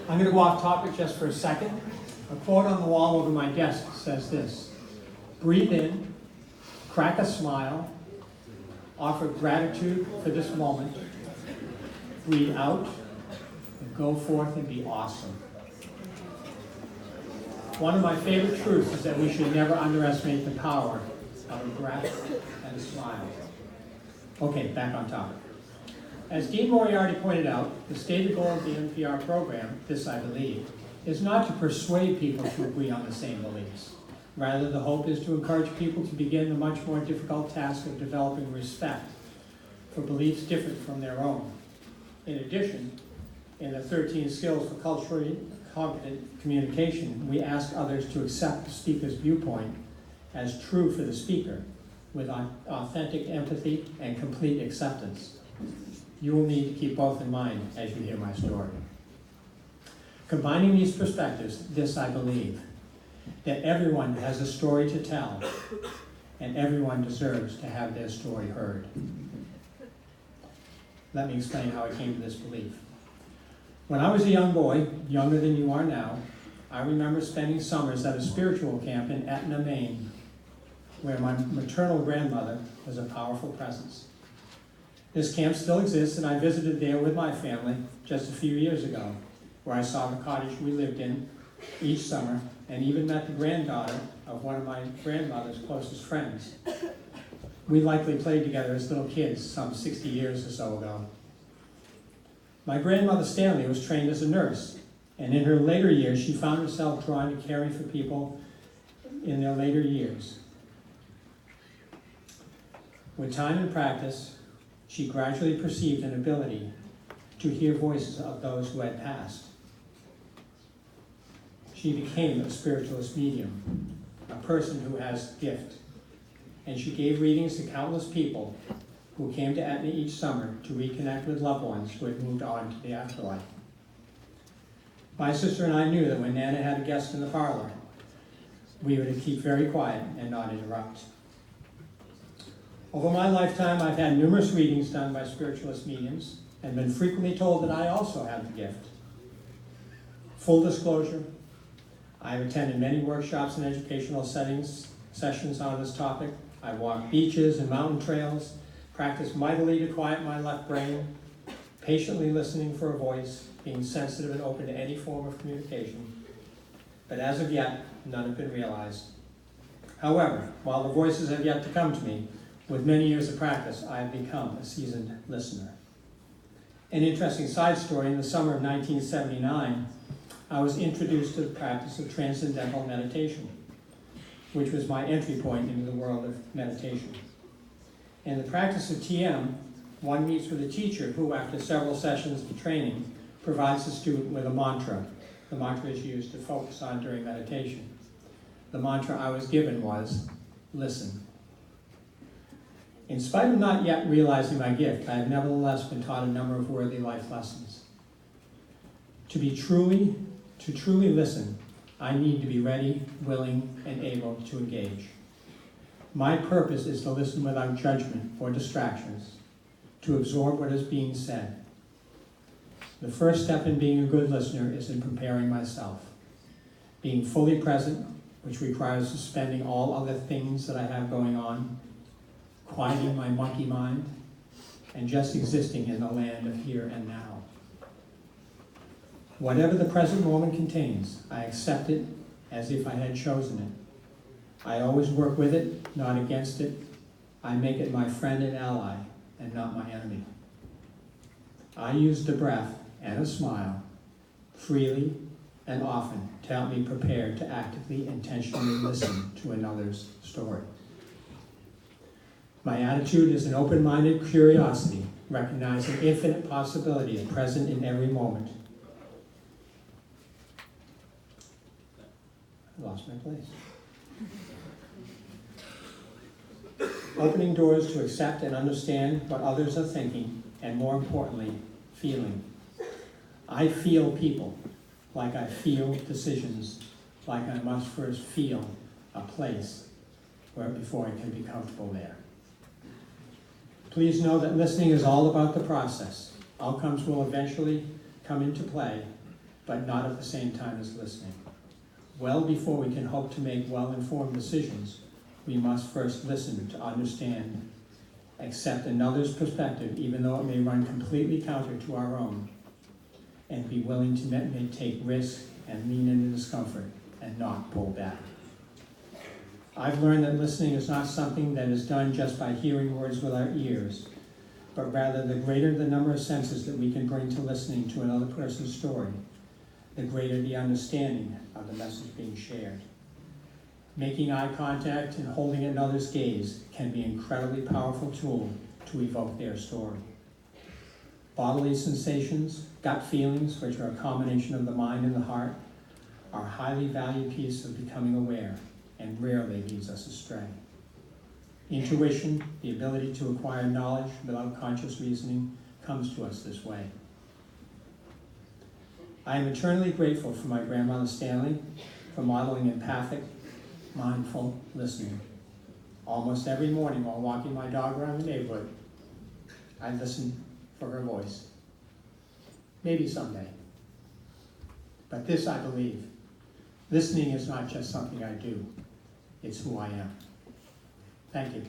I'm going to go off topic just for a second. A quote on the wall over my desk says this: breathe in, crack a smile, offer gratitude for this moment, breathe out, and go forth and be awesome. One of my favorite truths is that we should never underestimate the power of a breath and a smile. Okay, back on topic. As Dean Moriarty pointed out, the stated goal of the NPR program, this I believe, is not to persuade people to agree on the same beliefs. Rather, the hope is to encourage people to begin the much more difficult task of developing respect for beliefs different from their own. In addition, in the 13 skills for culturally competent communication, we ask others to accept the speaker's viewpoint as true for the speaker, with authentic empathy and complete acceptance. You will need to keep both in mind as you hear my story. Combining these perspectives, this I believe, that everyone has a story to tell, and everyone deserves to have their story heard. Let me explain how I came to this belief. When I was a young boy, younger than you are now, I remember spending summers at a spiritual camp in Etna, Maine, where my maternal grandmother was a powerful presence. This camp still exists, and I visited there with my family just a few years ago, where I saw the cottage we lived in each summer, and even met the granddaughter of one of my grandmother's closest friends. We likely played together as little kids some 60 years or so ago. My grandmother Stanley was trained as a nurse, and in her later years she found herself drawn to caring for people in their later years. With time and practice, she gradually perceived an ability to hear voices of those who had passed. She became a spiritualist medium, a person who has gift, and she gave readings to countless people who came to Etna each summer to reconnect with loved ones who had moved on to the afterlife. My sister and I knew that when Nana had a guest in the parlor, we were to keep very quiet and not interrupt. Over my lifetime, I've had numerous readings done by spiritualist mediums and been frequently told that I also have the gift. Full disclosure, I've attended many workshops and educational sessions on this topic. I've walked beaches and mountain trails, practiced mightily to quiet my left brain, patiently listening for a voice, being sensitive and open to any form of communication. But as of yet, none have been realized. However, while the voices have yet to come to me, with many years of practice, I have become a seasoned listener. An interesting side story: in the summer of 1979, I was introduced to the practice of transcendental meditation, which was my entry point into the world of meditation. In the practice of TM, one meets with a teacher who, after several sessions of training, provides the student with a mantra. The mantra is used to focus on during meditation. The mantra I was given was, listen. In spite of not yet realizing my gift, I have nevertheless been taught a number of worthy life lessons. To truly listen, I need to be ready, willing, and able to engage. My purpose is to listen without judgment or distractions, to absorb what is being said. The first step in being a good listener is in preparing myself, being fully present, which requires suspending all other things that I have going on, quieting my monkey mind, and just existing in the land of here and now. Whatever the present moment contains, I accept it as if I had chosen it. I always work with it, not against it. I make it my friend and ally, and not my enemy. I use the breath and a smile, freely and often, to help me prepare to actively, intentionally listen to another's story. My attitude is an open-minded curiosity, recognizing infinite possibilities present in every moment. I lost my place. Opening doors to accept and understand what others are thinking, and more importantly, feeling. I feel people like I feel decisions, like I must first feel a place before I can be comfortable there. Please know that listening is all about the process. Outcomes will eventually come into play, but not at the same time as listening. Well before we can hope to make well-informed decisions, we must first listen to understand, accept another's perspective, even though it may run completely counter to our own, and be willing to take risks and lean into discomfort and not pull back. I've learned that listening is not something that is done just by hearing words with our ears, but rather the greater the number of senses that we can bring to listening to another person's story, the greater the understanding of the message being shared. Making eye contact and holding another's gaze can be an incredibly powerful tool to evoke their story. Bodily sensations, gut feelings, which are a combination of the mind and the heart, are a highly valued piece of becoming aware and rarely leads us astray. Intuition, the ability to acquire knowledge without conscious reasoning, comes to us this way. I am eternally grateful for my grandmother Stanley for modeling empathic, mindful listening. Almost every morning while walking my dog around the neighborhood, I listen for her voice. Maybe someday. But this I believe. Listening is not just something I do. It's who I am. Thank you.